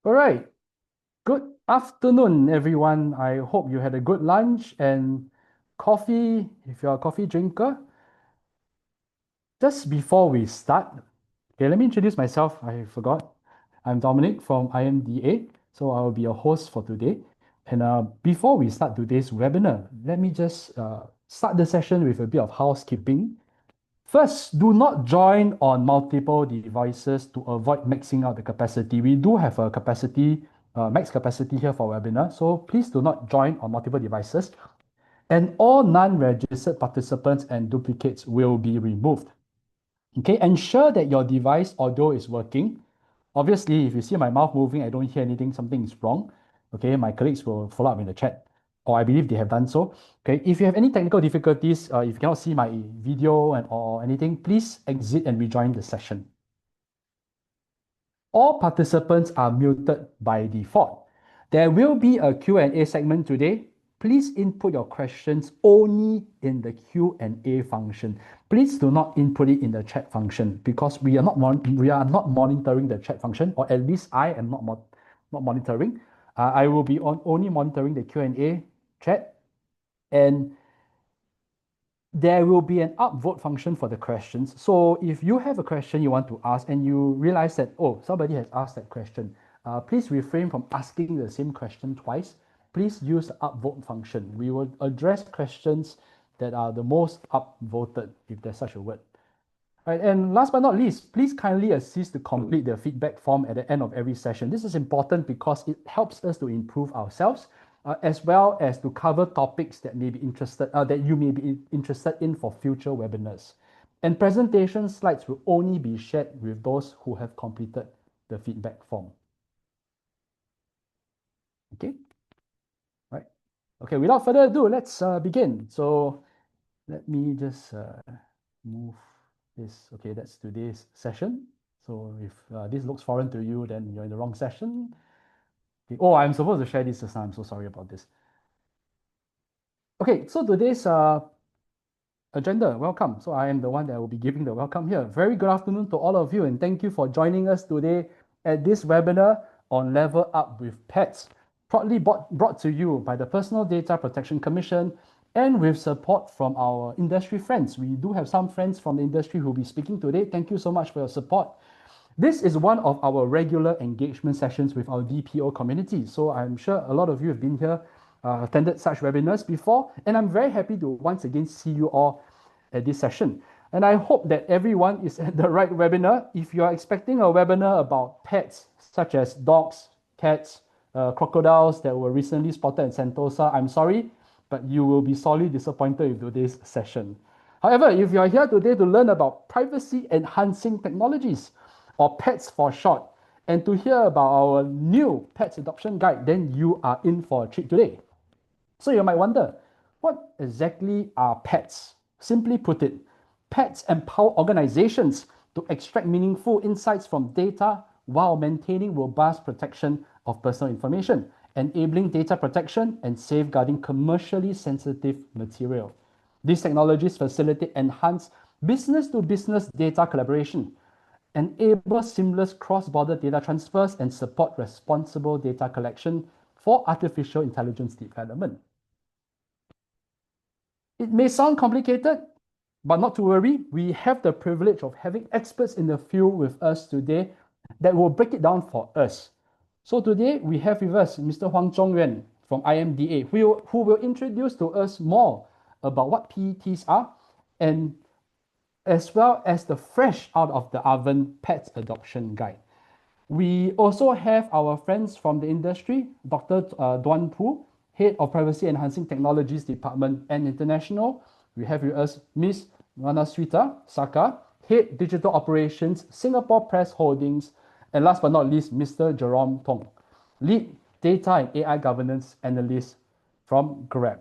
All right. Good afternoon, everyone. I hope you had a good lunch and coffee if you're a coffee drinker. Just before we start, okay, let me introduce myself. I forgot. I'm Dominic from IMDA, so I will be your host for today. And before we start today's webinar, let me just start the session with a bit of housekeeping. First, do not join on multiple devices to avoid maxing out the capacity. We do have a max capacity here for webinar, so please do not join on multiple devices. And all non-registered participants and duplicates will be removed. Okay, ensure that your device audio is working. Obviously, if you see my mouth moving, I don't hear anything, something is wrong. Okay, my colleagues will follow up in the chat, or I believe they have done so. Okay, if you have any technical difficulties, if you cannot see my video or anything, please exit and rejoin the session. All participants are muted by default. There will be a Q&A segment today. Please input your questions only in the Q&A function. Please do not input it in the chat function because we are not monitoring the chat function, or at least I am not monitoring. I will be only monitoring the Q&A chat, and there will be an upvote function for the questions. So if you have a question you want to ask and you realize that, oh, somebody has asked that question, please refrain from asking the same question twice. Please use the upvote function. We will address questions that are the most upvoted, if there's such a word. Right, and last but not least, please kindly assist to complete the feedback form at the end of every session. This is important because it helps us to improve ourselves, as well as to cover topics that you may be interested in for future webinars. And presentation slides will only be shared with those who have completed the feedback form. Okay, right. Okay, without further ado, let's begin. So let me just move this. Okay, that's today's session. So if this looks foreign to you, then you're in the wrong session. Okay. Oh, I'm supposed to share this just now. I'm so sorry about this. Okay, so today's agenda, welcome. So I am the one that will be giving the welcome here. Very good afternoon to all of you, and thank you for joining us today at this webinar on Level Up with Pets, proudly brought to you by the Personal Data Protection Commission and with support from our industry friends. We do have some friends from the industry who will be speaking today. Thank you so much for your support. This is one of our regular engagement sessions with our DPO community. So I'm sure a lot of you have been here, attended such webinars before, and I'm very happy to once again see you all at this session. And I hope that everyone is at the right webinar. If you are expecting a webinar about pets, such as dogs, cats, crocodiles that were recently spotted in Sentosa, I'm sorry, but you will be sorely disappointed with today's session. However, if you are here today to learn about privacy enhancing technologies, or PETS for short, and to hear about our new pets adoption guide, then you are in for a treat today. So you might wonder, what exactly are pets? Simply put it, pets empower organizations to extract meaningful insights from data while maintaining robust protection of personal information, enabling data protection and safeguarding commercially sensitive material. These technologies facilitate enhanced business-to-business data collaboration, enable seamless cross-border data transfers, and support responsible data collection for artificial intelligence development. It may sound complicated, but not to worry. We have the privilege of having experts in the field with us today that will break it down for us. So today we have with us Mr. Huang Zhongyuan from IMDA, who will introduce to us more about what PETs are, and as well as the fresh out of the oven pets adoption guide. We also have our friends from the industry, Dr. Duan Pu, Head of Privacy Enhancing Technologies Department and International. We have with us Ms. Manaswita Saka, Head Digital Operations, Singapore Press Holdings, and last but not least, Mr. Jerome Tong, Lead Data and AI Governance Analyst from Grab.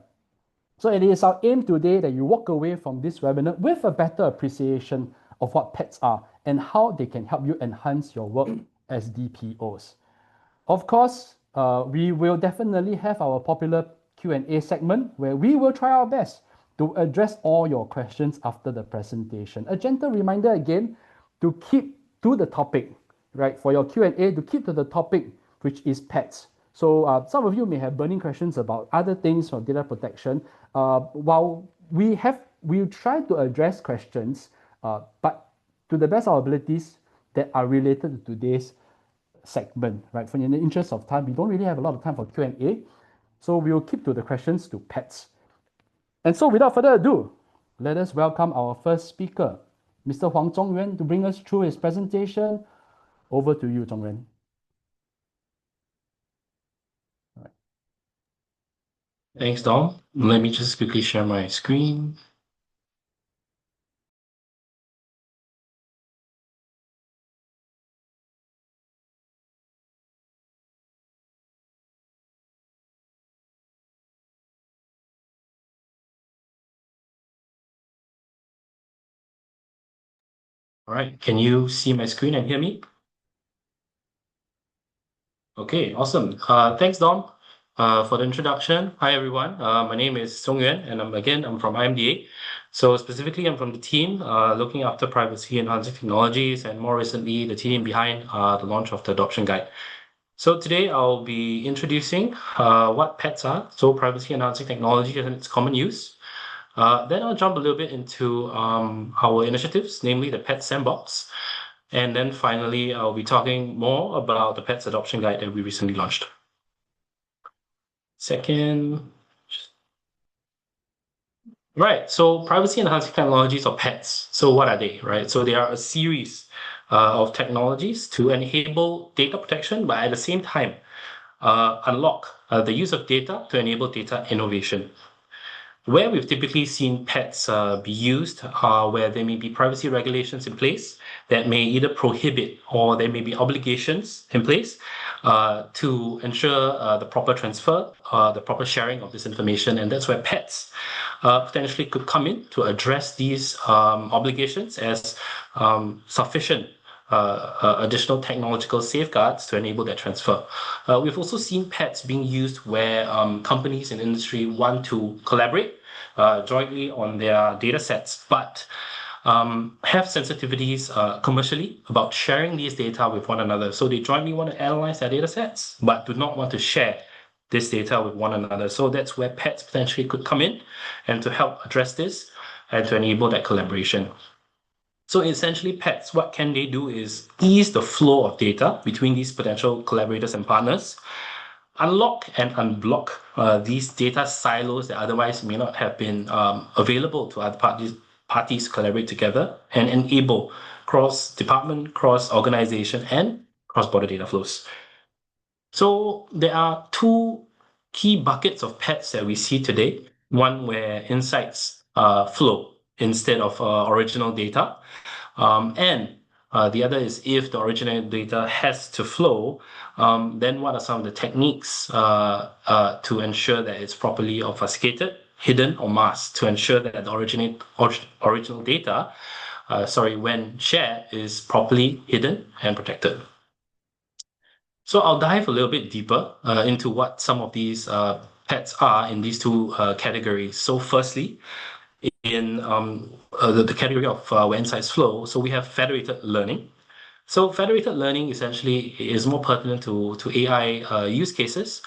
So it is our aim today that you walk away from this webinar with a better appreciation of what pets are and how they can help you enhance your work as DPOs. Of course, we will definitely have our popular Q&A segment where we will try our best to address all your questions after the presentation. A gentle reminder again to keep to the topic, right? For your Q&A, to keep to the topic, which is pets. So some of you may have burning questions about other things for data protection. While we try to address questions, but to the best of our abilities that are related to today's segment, right? For in the interest of time, we don't really have a lot of time for Q&A, so we will keep to the questions to pets. And so without further ado, let us welcome our first speaker, Mr. Huang Zhongyuan, to bring us through his presentation. Over to you, Zhongyuan. Thanks, Dom. Let me just quickly share my screen. All right, can you see my screen and hear me? Okay, awesome. Thanks, Dom, for the introduction. Hi, everyone. My name is Song Yuan, and I'm from IMDA. So specifically, I'm from the team looking after privacy enhancing technologies, and more recently, the team behind the launch of the adoption guide. So today I'll be introducing what pets are, so privacy enhancing technology and its common use. Then I'll jump a little bit into our initiatives, namely the Pet Sandbox. And then finally, I'll be talking more about the Pets Adoption Guide that we recently launched. Second. Right, so privacy enhancing technologies or pets. So what are they, right? So they are a series of technologies to enable data protection, but at the same time, unlock the use of data to enable data innovation. Where we've typically seen pets be used are where there may be privacy regulations in place that may either prohibit or there may be obligations in place to ensure the proper transfer, the proper sharing of this information. And that's where pets potentially could come in to address these obligations as sufficient additional technological safeguards to enable that transfer. We've also seen pets being used where companies in industry want to collaborate jointly on their data sets, but have sensitivities commercially about sharing these data with one another. So they jointly want to analyze their data sets, but do not want to share this data with one another. So that's where pets potentially could come in and to help address this and to enable that collaboration. So essentially, pets, what can they do is ease the flow of data between these potential collaborators and partners, unlock and unblock these data silos that otherwise may not have been available to other parties collaborate together, and enable cross-department, cross-organization, and cross-border data flows. So there are two key buckets of pets that we see today. One where insights flow instead of original data. And the other is if the original data has to flow, then what are some of the techniques to ensure that it's properly obfuscated, hidden, or masked to ensure that the original data, when shared, is properly hidden and protected. So I'll dive a little bit deeper into what some of these pets are in these two categories. So firstly, in the category of where insights flow, so we have federated learning. So federated learning essentially is more pertinent to AI use cases,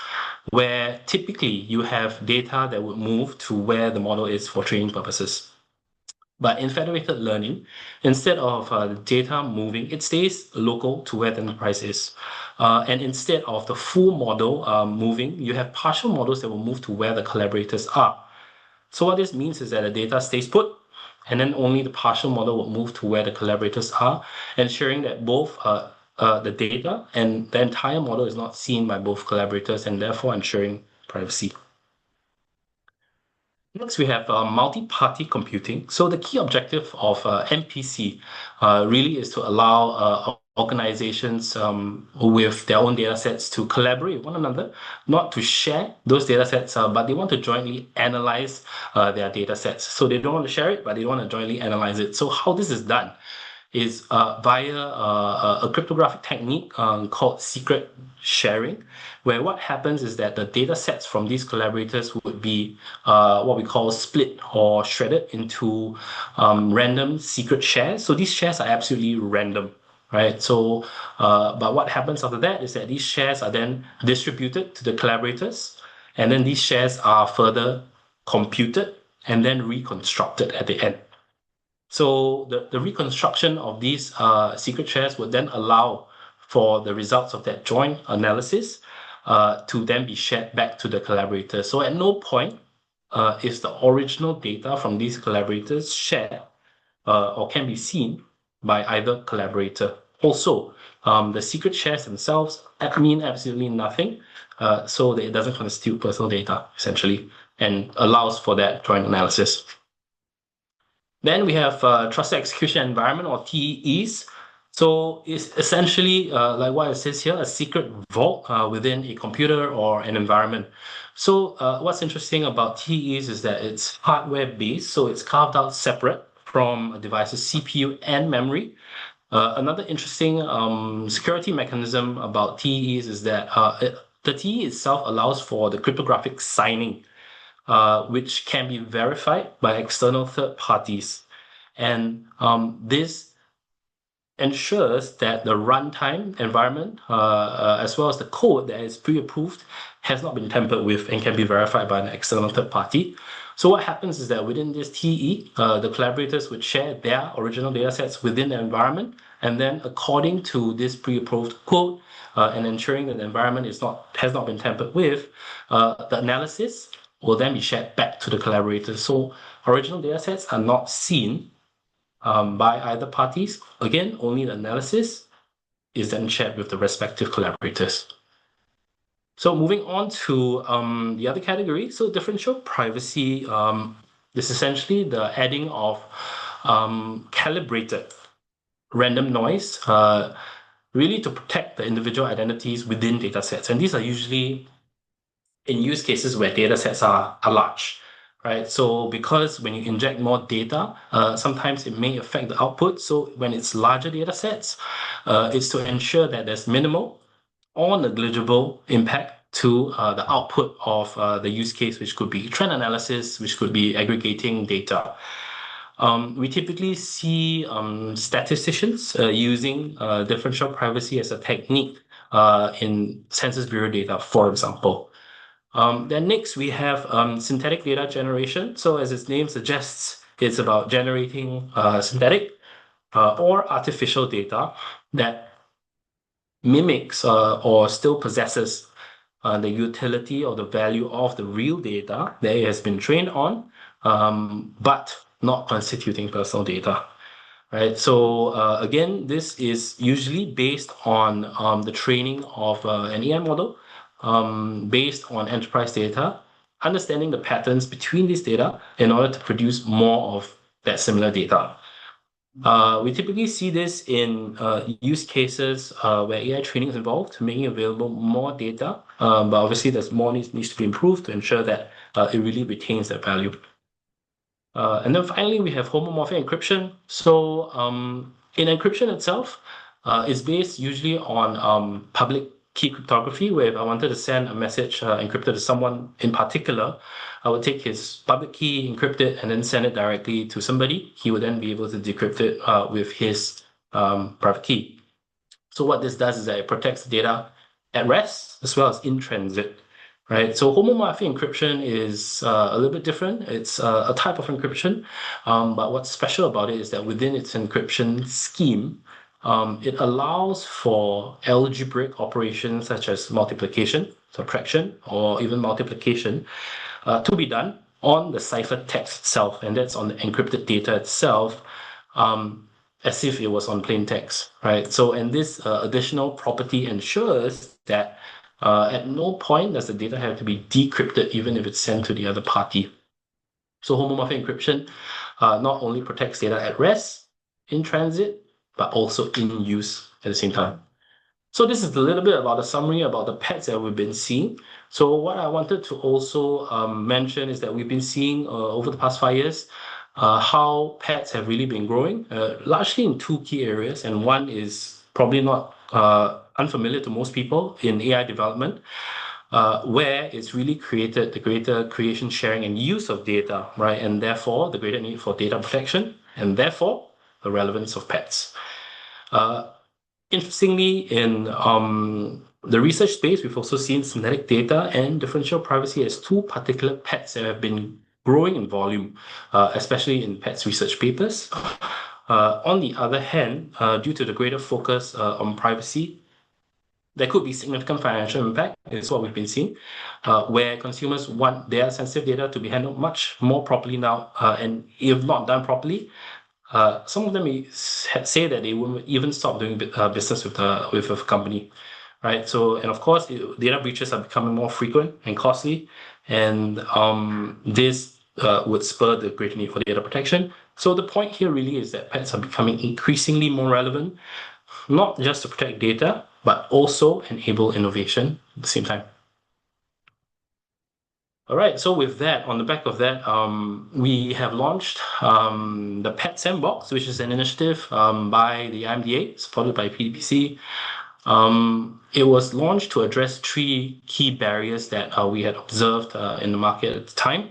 where typically you have data that would move to where the model is for training purposes. But in federated learning, instead of data moving, it stays local to where the enterprise is. And instead of the full model moving, you have partial models that will move to where the collaborators are. So what this means is that the data stays put, and then only the partial model will move to where the collaborators are, ensuring that both the data and the entire model is not seen by both collaborators, and therefore ensuring privacy. Next, we have multi-party computing. So the key objective of MPC really is to allow organizations with their own data sets to collaborate with one another, not to share those data sets, but they want to jointly analyze their data sets. So they don't want to share it, but they want to jointly analyze it. So how this is done is via a cryptographic technique called secret sharing, where what happens is that the data sets from these collaborators would be what we call split or shredded into random secret shares. So these shares are absolutely random. right? So, but what happens after that is that these shares are then distributed to the collaborators, and then these shares are further computed and then reconstructed at the end. So the reconstruction of these secret shares would then allow for the results of that joint analysis to then be shared back to the collaborators. So at no point is the original data from these collaborators shared or can be seen by either collaborator. Also, the secret shares themselves mean absolutely nothing, so that it doesn't constitute personal data, essentially, and allows for that joint analysis. Then we have Trusted Execution Environment, or TEEs. So it's essentially, like what it says here, a secret vault within a computer or an environment. So what's interesting about TEEs is that it's hardware-based, so it's carved out separate from a device's CPU and memory. Another interesting security mechanism about TEEs is that the TEE itself allows for the cryptographic signing, which can be verified by external third parties. And this ensures that the runtime environment, as well as the code that is pre-approved, has not been tampered with and can be verified by an external third party. So what happens is that within this TE, the collaborators would share their original data sets within the environment, and then according to this pre-approved code, and ensuring that the environment has not been tampered with, the analysis will then be shared back to the collaborators. So original data sets are not seen by either parties. Again, only the analysis is then shared with the respective collaborators. So moving on to the other category, so differential privacy is essentially the adding of calibrated random noise, really to protect the individual identities within data sets. And these are usually in use cases where data sets are large, right? So because when you inject more data, sometimes it may affect the output. So when it's larger data sets, it's to ensure that there's minimal or negligible impact to the output of the use case, which could be trend analysis, which could be aggregating data. We typically see statisticians using differential privacy as a technique in Census Bureau data, for example. Then next we have synthetic data generation. So as its name suggests, it's about generating synthetic or artificial data that mimics or still possesses the utility or the value of the real data that it has been trained on, but not constituting personal data. Right. So again, this is usually based on the training of an AI model based on enterprise data, understanding the patterns between these data in order to produce more of that similar data. We typically see this in use cases where AI training is involved, making available more data, but obviously there's more needs to be improved to ensure that it really retains that value. And then finally, we have homomorphic encryption. So in encryption itself, it's based usually on public key cryptography, where if I wanted to send a message encrypted to someone in particular, I would take his public key, encrypt it, and then send it directly to somebody. He would then be able to decrypt it with his private key. So what this does is that it protects the data at rest as well as in transit. Right, so homomorphic encryption is a little bit different. It's a type of encryption, but what's special about it is that within its encryption scheme, it allows for algebraic operations such as multiplication, subtraction, or even multiplication to be done on the cipher text itself, and that's on the encrypted data itself, as if it was on plain text, right? So, and this additional property ensures that at no point does the data have to be decrypted, even if it's sent to the other party. So homomorphic encryption not only protects data at rest, in transit, but also in use at the same time. So this is a little bit about the summary about the pets that we've been seeing. So what I wanted to also mention is that we've been seeing over the past 5 years how pets have really been growing, largely in two key areas, and one is probably not unfamiliar to most people in AI development, where it's really created the greater creation, sharing, and use of data, right? And therefore, the greater need for data protection, and therefore, the relevance of pets. Interestingly, in the research space, we've also seen synthetic data and differential privacy as two particular pets that have been growing in volume, especially in pets research papers. On the other hand, due to the greater focus on privacy, there could be significant financial impact, is what we've been seeing, where consumers want their sensitive data to be handled much more properly now, and if not done properly, some of them may say that they will even stop doing business with a company, right? So, and of course, data breaches are becoming more frequent and costly, and this would spur the greater need for data protection. So the point here really is that pets are becoming increasingly more relevant, not just to protect data, but also enable innovation at the same time. All right, so with that, on the back of that, we have launched the Pet Sandbox, which is an initiative by the IMDA, supported by PDPC. It was launched to address three key barriers that we had observed in the market at the time.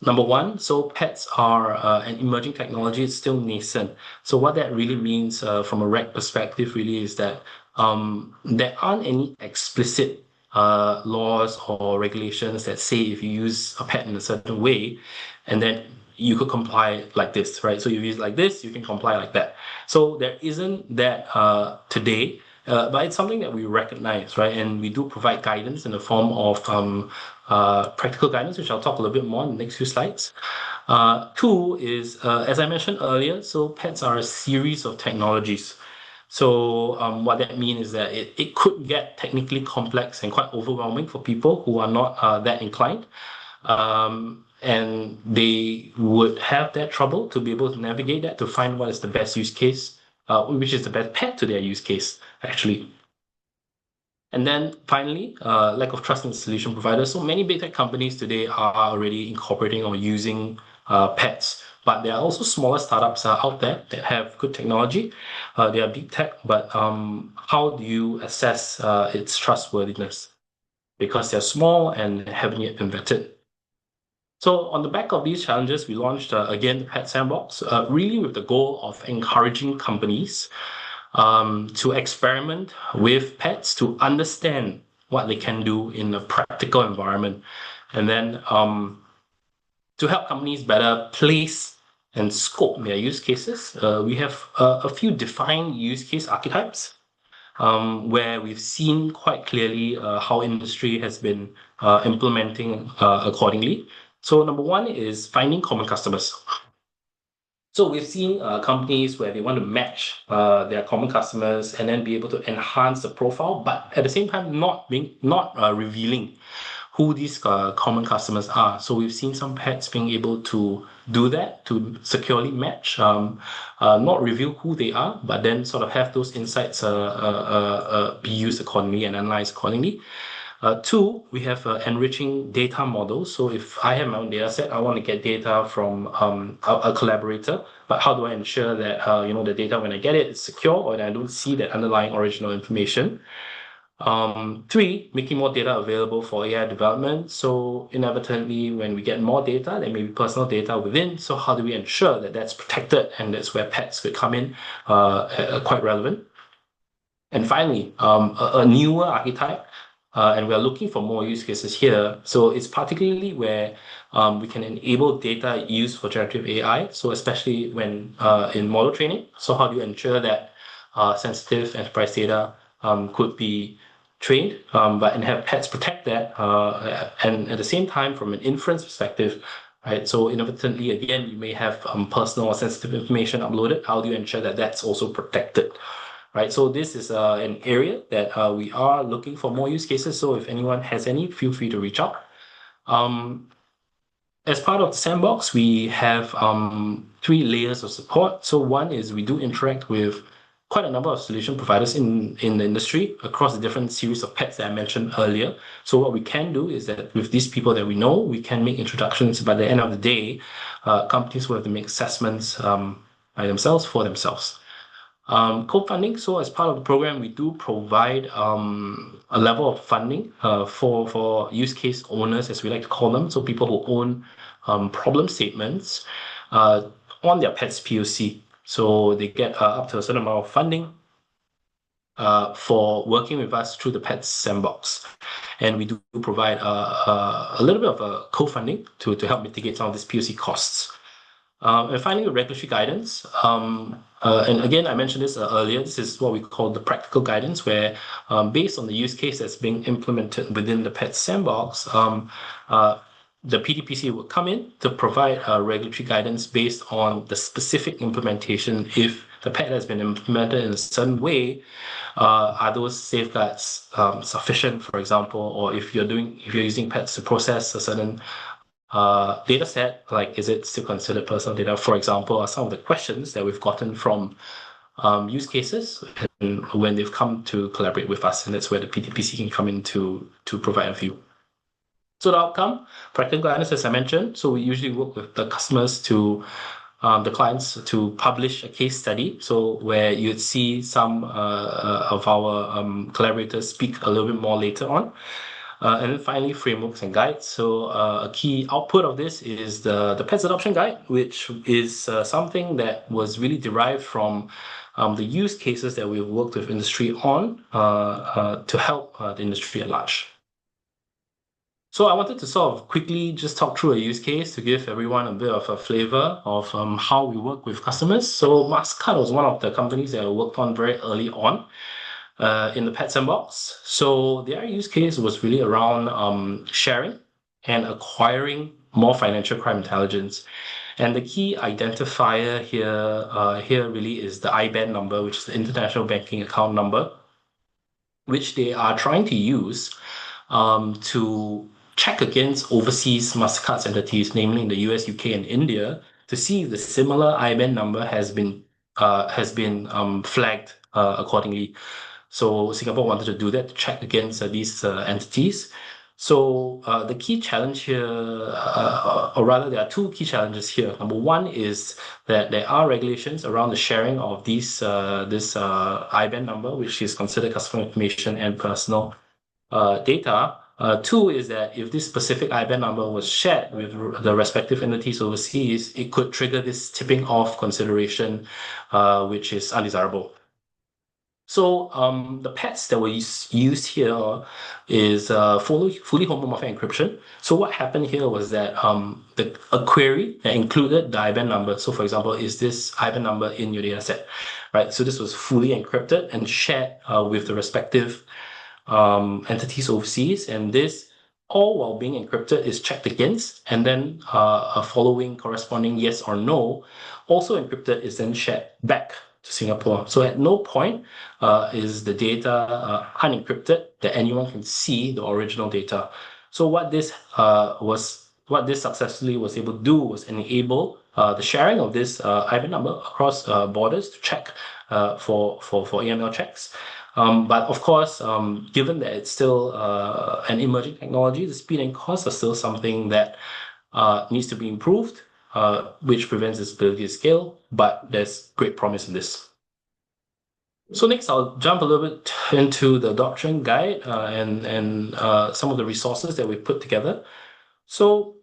Number one, so pets are an emerging technology, it's still nascent. So what that really means from a reg perspective really is that there aren't any explicit laws or regulations that say if you use a pet in a certain way, and then you could comply like this, right? So you use it like this, you can comply like that. So there isn't that today, but it's something that we recognize, right? And we do provide guidance in the form of practical guidance, which I'll talk a little bit more in the next few slides. Two is, as I mentioned earlier, so pets are a series of technologies. So what that means is that it could get technically complex and quite overwhelming for people who are not that inclined. And they would have that trouble to be able to navigate that, to find what is the best use case, which is the best pet to their use case, actually. And then finally, lack of trust in solution providers. So many big tech companies today are already incorporating or using pets, but there are also smaller startups out there that have good technology. They are big tech, but how do you assess its trustworthiness? Because they're small and haven't yet been vetted. So on the back of these challenges, we launched again the Pet Sandbox, really with the goal of encouraging companies to experiment with pets to understand what they can do in a practical environment, and then to help companies better place and scope their use cases. We have a few defined use case archetypes where we've seen quite clearly how industry has been implementing accordingly. So number one is finding common customers. So we've seen companies where they want to match their common customers and then be able to enhance the profile, but at the same time not revealing who these common customers are. So we've seen some pets being able to do that, to securely match, not reveal who they are, but then sort of have those insights be used accordingly and analyzed accordingly. Two, we have enriching data models. So if I have my own data set, I want to get data from a collaborator, but how do I ensure that the data when I get it is secure or that I don't see that underlying original information? Three, making more data available for AI development. So inevitably, when we get more data, there may be personal data within. So how do we ensure that that's protected? And that's where pets could come in, quite relevant. And finally, a newer archetype, and we're looking for more use cases here. So it's particularly where we can enable data used for generative AI. So especially when in model training. So how do you ensure that sensitive enterprise data could be trained, and have pets protect that, and at the same time, from an inference perspective, right? So inadvertently, again, you may have personal or sensitive information uploaded. How do you ensure that that's also protected, right? So this is an area that we are looking for more use cases. So if anyone has any, feel free to reach out. As part of the sandbox, we have three layers of support. So one is we do interact with quite a number of solution providers in the industry across the different series of pets that I mentioned earlier. So what we can do is that with these people that we know, we can make introductions. By the end of the day, companies will have to make assessments by themselves for themselves. Co-funding. So as part of the program, we do provide a level of funding for use case owners, as we like to call them. So people who own problem statements on their pets POC. So they get up to a certain amount of funding for working with us through the Pets Sandbox. And we do provide a little bit of a co-funding to help mitigate some of these POC costs. And finally, regulatory guidance. And again, I mentioned this earlier. This is what we call the practical guidance, where based on the use case that's being implemented within the Pet Sandbox, the PDPC will come in to provide regulatory guidance based on the specific implementation. If the pet has been implemented in a certain way, are those safeguards sufficient, for example, or if you're using pets to process a certain data set, like is it still considered personal data, for example, are some of the questions that we've gotten from use cases and when they've come to collaborate with us, and that's where the PDPC can come in to provide a view. So the outcome, practical guidance, as I mentioned. So we usually work with the customers the clients to publish a case study. So where you'd see some of our collaborators speak a little bit more later on. And then finally, frameworks and guides. So a key output of this is the Pets Adoption Guide, which is something that was really derived from the use cases that we've worked with industry on to help the industry at large. So I wanted to sort of quickly just talk through a use case to give everyone a bit of a flavor of how we work with customers. So Mastercard was one of the companies that I worked on very early on in the Pet Sandbox. So their use case was really around sharing and acquiring more financial crime intelligence. And the key identifier here really is the IBAN number, which is the International Banking Account Number, which they are trying to use to check against overseas Mastercard entities, namely in the US, UK, and India, to see if the similar IBAN number has been flagged accordingly. So Singapore wanted to do that to check against these entities. So the key challenge here, or rather, there are two key challenges here. Number one is that there are regulations around the sharing of this IBAN number, which is considered customer information and personal data. Two is that if this specific IBAN number was shared with the respective entities overseas, it could trigger this tipping off consideration, which is undesirable. So the pets that were used here is fully homomorphic encryption. So what happened here was that a query that included the IBAN number. So for example, is this IBAN number in your data set, right? So this was fully encrypted and shared with the respective entities overseas, and this all while being encrypted is checked against, and then a following corresponding yes or no, also encrypted, is then shared back to Singapore. So at no point is the data unencrypted that anyone can see the original data. So what this successfully was able to do was enable the sharing of this IBAN number across borders to check for AML checks. But of course, given that it's still an emerging technology, the speed and cost are still something that needs to be improved, which prevents its ability to scale, but there's great promise in this. So next, I'll jump a little bit into the adoption guide and some of the resources that we put together. So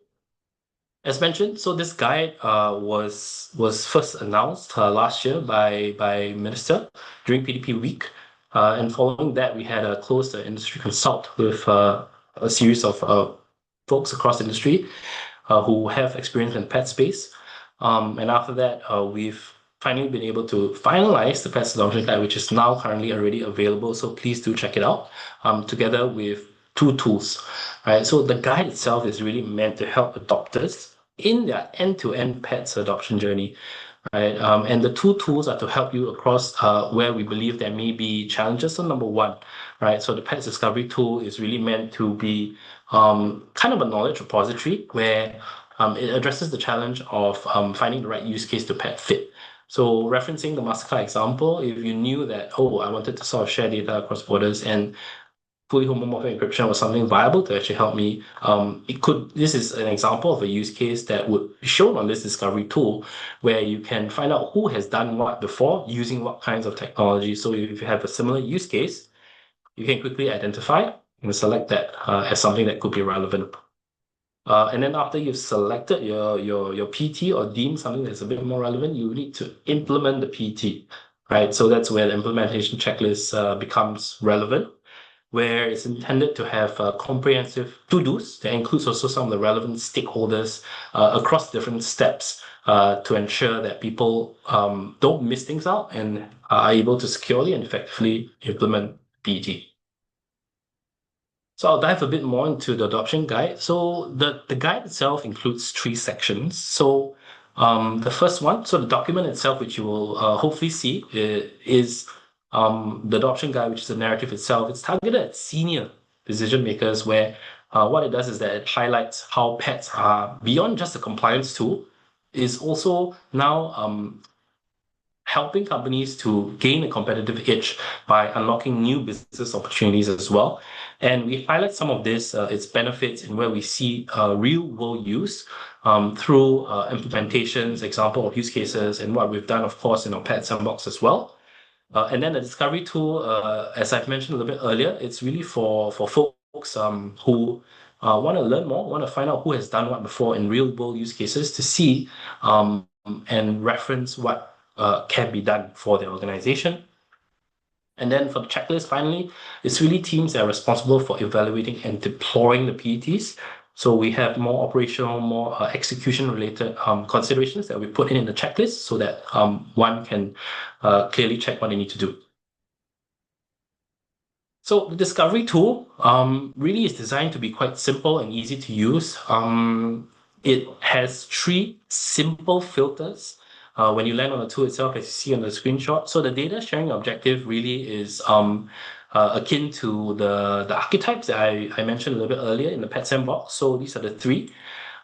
as mentioned, so this guide was first announced last year by Minister during PDP week. And following that, we had a close industry consult with a series of folks across the industry who have experience in pet space. And after that, we've finally been able to finalize the Pets Adoption Guide, which is now currently already available. So please do check it out, together with two tools. Right? So the guide itself is really meant to help adopters in their end-to-end pets adoption journey. Right, and the two tools are to help you across where we believe there may be challenges. So number one, right? So the Pets Discovery tool is really meant to be kind of a knowledge repository where it addresses the challenge of finding the right use case to pet fit. So referencing the Mastercard example, if you knew that, oh, I wanted to sort of share data across borders and fully homomorphic encryption was something viable to actually help me. This is an example of a use case that would be shown on this discovery tool where you can find out who has done what before using what kinds of technology. So if you have a similar use case, you can quickly identify and select that as something that could be relevant. And then after you've selected your PT or deemed something that's a bit more relevant, you need to implement the PT, right? So that's where the implementation checklist becomes relevant, where it's intended to have comprehensive to-dos that includes also some of the relevant stakeholders across different steps to ensure that people don't miss things out and are able to securely and effectively implement PT. So I'll dive a bit more into the adoption guide. So the guide itself includes three sections. So the first one, so the document itself, which you will hopefully see, is the adoption guide, which is the narrative itself. It's targeted at senior decision makers, where what it does is that it highlights how pets are beyond just a compliance tool, is also now helping companies to gain a competitive edge by unlocking new business opportunities as well. And we highlight some of this, its benefits, and where we see real world use through implementations, example of use cases, and what we've done, of course, in our Pet Sandbox as well. And then the discovery tool, as I've mentioned a little bit earlier, it's really for folks who want to learn more, want to find out who has done what before in real world use cases to see and reference what can be done for the organization. And then for the checklist, finally, it's really teams that are responsible for evaluating and deploying the PETs. So we have more operational, more execution-related considerations that we put in the checklist so that one can clearly check what they need to do. So the discovery tool really is designed to be quite simple and easy to use. It has three simple filters when you land on the tool itself, as you see on the screenshot. So the data sharing objective really is akin to the archetypes that I mentioned a little bit earlier in the Pet Sandbox. So these are the three.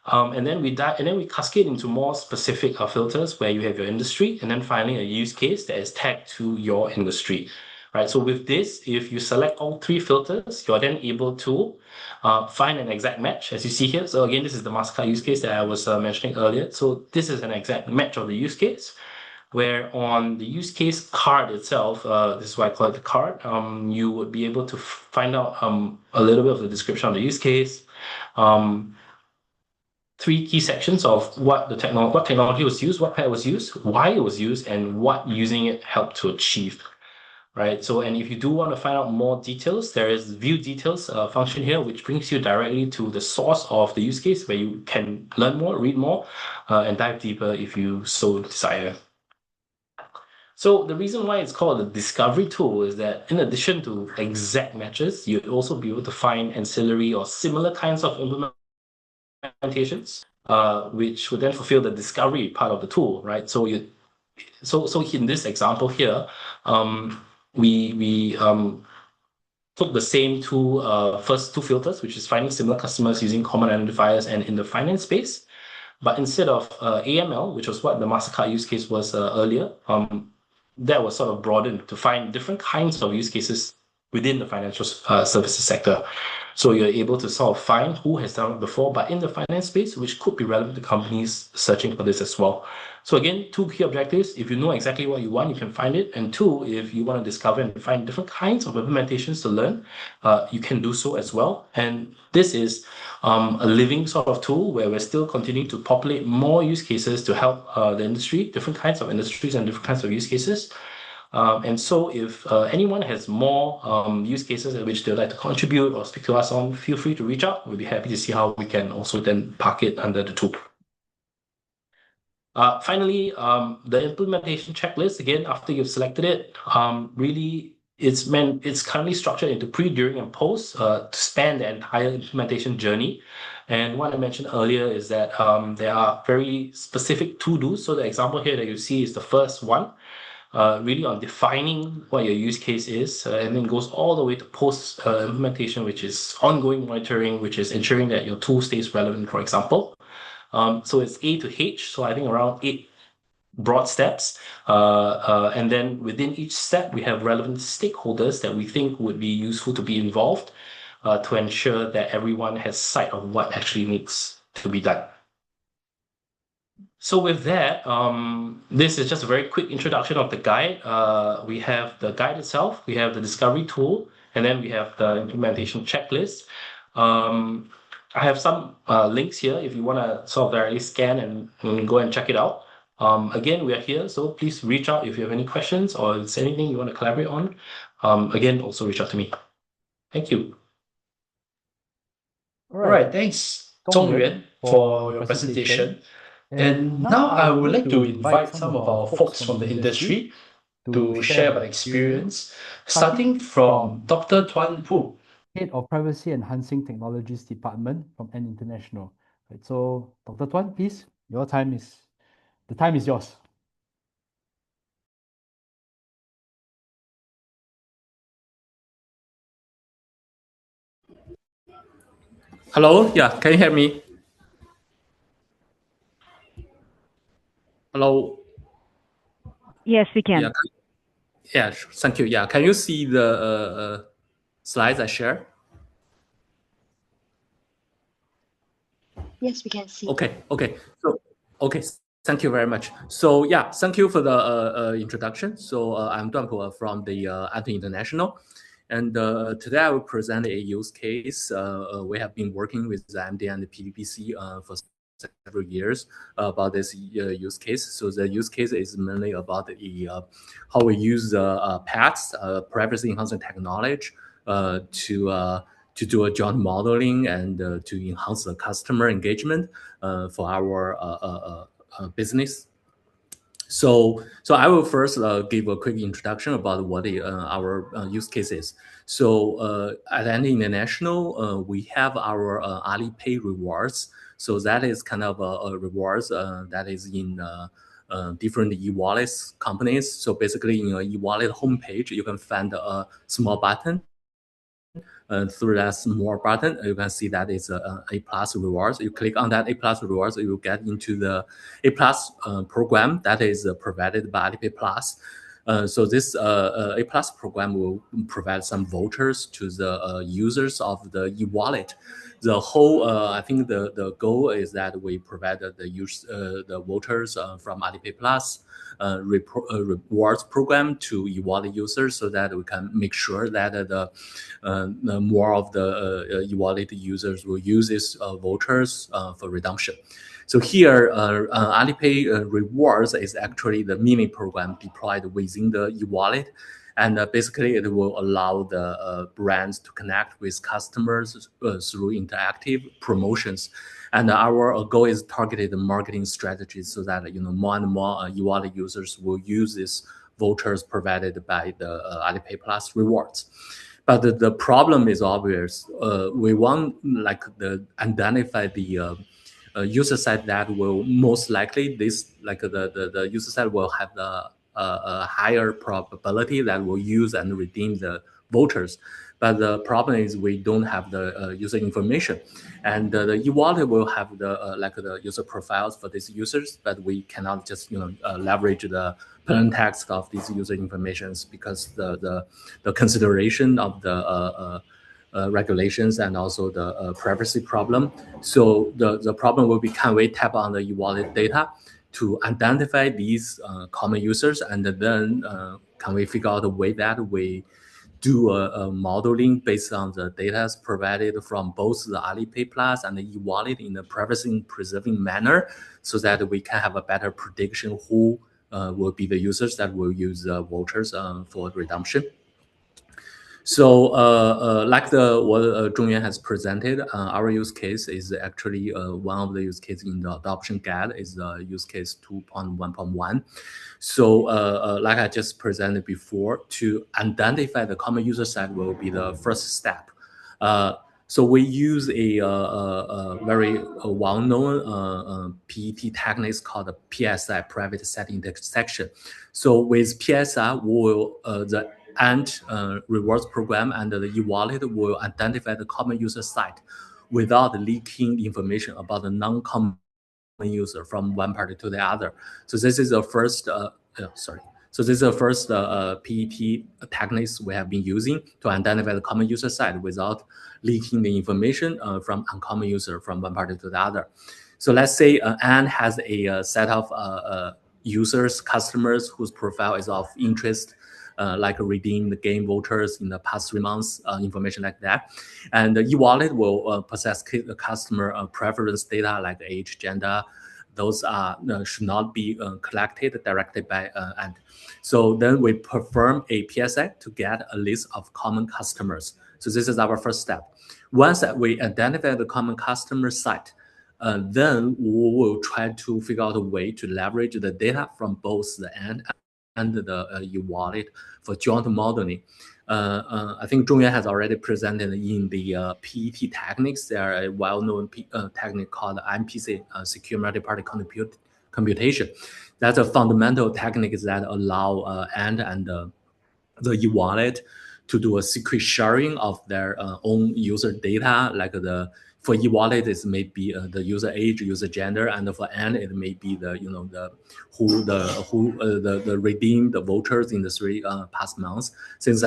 And then we cascade into more specific filters where you have your industry, and then finally a use case that is tagged to your industry. Right. So with this, if you select all three filters, you're then able to find an exact match, as you see here. So again, this is the Mastercard use case that I was mentioning earlier. So this is an exact match of the use case, where on the use case card itself, this is why I call it the card, you would be able to find out a little bit of the description of the use case, three key sections of what technology was used, what pet was used, why it was used, and what using it helped to achieve. Right. So, and if you do want to find out more details, there is view details function here, which brings you directly to the source of the use case where you can learn more, read more, and dive deeper if you so desire. So the reason why it's called a discovery tool is that in addition to exact matches, you'd also be able to find ancillary or similar kinds of implementations, which would then fulfill the discovery part of the tool, right? So in this example here, we took the same first two filters, which is finding similar customers using common identifiers and in the finance space. But instead of AML, which was what the Mastercard use case was earlier, that was sort of broadened to find different kinds of use cases within the financial services sector. So you're able to sort of find who has done it before, but in the finance space, which could be relevant to companies searching for this as well. So again, two key objectives. If you know exactly what you want, you can find it. And two, if you want to discover and find different kinds of implementations to learn, you can do so as well. And this is a living sort of tool where we're still continuing to populate more use cases to help the industry, different kinds of industries and different kinds of use cases. And so if anyone has more use cases at which they'd like to contribute or speak to us on, feel free to reach out. We'll be happy to see how we can also then park it under the tool. Finally, the implementation checklist, again, after you've selected it, really it's currently structured into pre, during, and post to span the entire implementation journey. And what I mentioned earlier is that there are very specific to-dos. So the example here that you see is the first one, really on defining what your use case is, and then goes all the way to post implementation, which is ongoing monitoring, which is ensuring that your tool stays relevant, for example. So it's A to H, so I think around 8 broad steps. And then within each step, we have relevant stakeholders that we think would be useful to be involved to ensure that everyone has sight of what actually needs to be done. So with that, this is just a very quick introduction of the guide. We have the guide itself, we have the discovery tool, and then we have the implementation checklist. I have some links here if you want to sort of directly scan and go and check it out. Again, we are here, so please reach out if you have any questions or if there's anything you want to collaborate on. Again, also reach out to me. Thank you. All right, thanks, Zhongyuan, for your presentation. And now I would like to invite some of our folks from the industry to share about experience, starting from Dr. Tuan Pu. Head of Privacy Enhancing Technologies Department from Ant International. Right, so Dr. Tuan, please, the time is yours. Hello, yeah, can you hear me? Hello. Yes, we can. Yeah, sure. Thank you. Yeah, can you see the slides I share? Yes, we can see. Okay. So, okay, thank you very much. So yeah, thank you for the introduction. So I'm Tuan Pu from the Ant International. And today I will present a use case. We have been working with the MD and the PDPC for several years about this use case. So the use case is mainly about how we use PATS, privacy enhancing technology, to do a joint modeling and to enhance the customer engagement for our business. So I will first give a quick introduction about what our use case is. So at Ant International, we have our Alipay rewards. So that is kind of a rewards that is in different e-wallets companies. So basically, in your e-wallet homepage, you can find a small button. Through that small button, you can see that it's A+ rewards. You click on that A+ rewards, you will get into the A+ program that is provided by Alipay Plus. So this A+ program will provide some vouchers to the users of the e-wallet. The whole, I think the goal is that we provide the vouchers from Alipay Plus rewards program to e-wallet users, so that we can make sure that the more of the e-wallet users will use these vouchers for redemption. So here, Alipay rewards is actually the mini program deployed within the e-wallet. And basically, it will allow the brands to connect with customers through interactive promotions. And our goal is targeted marketing strategies so that more and more e-wallet users will use these vouchers provided by the Alipay Plus rewards. But the problem is obvious. We want identify the user side that will most likely the user side will have a higher probability that will use and redeem the vouchers. But the problem is we don't have the user information, and the e-wallet will have the user profiles for these users, but we cannot just leverage the plain text of these user informations because the consideration of the regulations and also the privacy problem. So the problem will be, can we tap on the e-wallet data to identify these common users, and then can we figure out a way that we do a modeling based on the data provided from both the Alipay Plus and the e-wallet in a privacy preserving manner, so that we can have a better prediction who will be the users that will use vouchers for redemption. So like what Zhongyuan has presented, our use case is actually one of the use cases in the adoption guide is use case 2.1.1. So like I just presented before, to identify the common user set will be the first step. So we use a very well-known PET techniques called the PSI, Private Set Intersection. So with PSI, we will the Ant rewards program and the e-wallet will identify the common user site without leaking information about the non-common user from one party to the other. So this is the first, So this is the first PET techniques we have been using to identify the common user site without leaking the information from uncommon user from one party to the other. So let's say Ant has a set of users, customers whose profile is of interest like redeemed game vouchers in the past 3 months, information like that. And the e-wallet will possess customer preference data like age, gender. Those should not be collected directly by Ant. So then we perform a PSA to get a list of common customers. So this is our first step. Once we identify the common customer site, then we will try to figure out a way to leverage the data from both the Ant and the e-wallet for joint modeling. I think Zhongyuan has already presented in the PET techniques. There are a well-known technique called MPC, Secure Multi-Party Computation. That's a fundamental technique that allow Ant and the e-wallet to do a secret sharing of their own user data. Like for e-wallet, it may be the user age, user gender, and for Ant, it may be the the redeemed vouchers in the 3 past months, things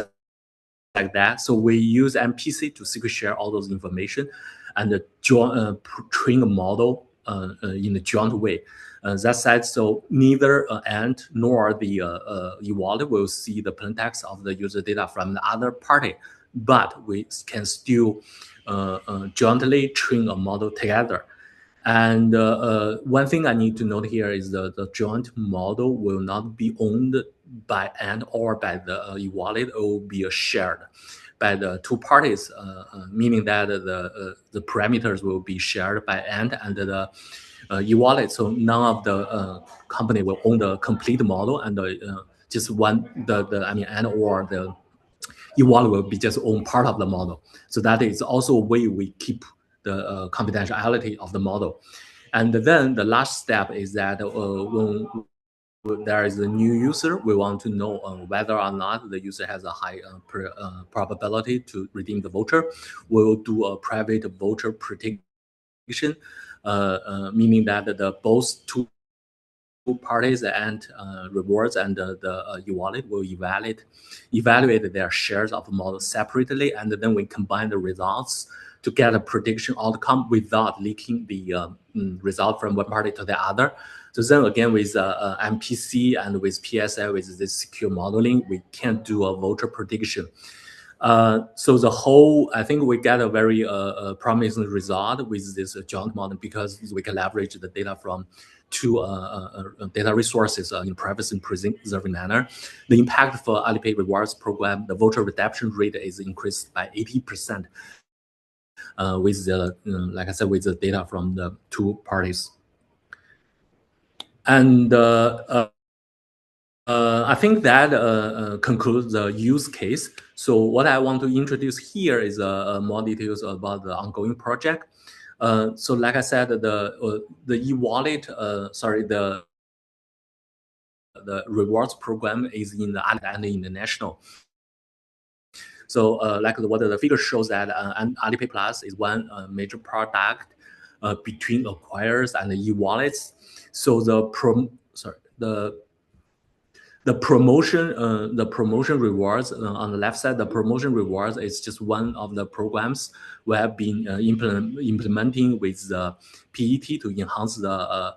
like that. So we use MPC to secret share all those information and train a model in a joint way. That said, so neither Ant nor the e-wallet will see the plaintext of the user data from the other party, but we can still jointly train a model together. And one thing I need to note here is the joint model will not be owned by Ant or by the e-wallet. It will be shared by the 2 parties, meaning that the parameters will be shared by Ant and the e-wallet. So none of the company will own the complete model, and just one Ant or the e-wallet will be just own part of the model. So that is also a way we keep the confidentiality of the model. And then the last step is that when there is a new user, we want to know whether or not the user has a high probability to redeem the voucher. We'll do a private voucher prediction, meaning that the both 2 parties and rewards and the e-wallet will evaluate their shares of the model separately, and then we combine the results to get a prediction outcome without leaking the result from one party to the other. So then again, with MPC and with PSA, with this secure modeling, we can do a voucher prediction. So the whole, I think we get a very promising result with this joint model because we can leverage the data from 2 data resources in privacy preserving manner. The impact for Alipay rewards program, the voucher redemption rate is increased by 80%. With the, like I said, with the data from the 2 parties. And I think that concludes the use case. So what I want to introduce here is more details about the ongoing project. So like I said, the e-wallet, the rewards program is in the and international. So like what the figure shows that Alipay Plus is one major product between acquirers and the e-wallets. So the promotion rewards on the left side, the promotion rewards is just one of the programs we have been implementing with the PET to enhance the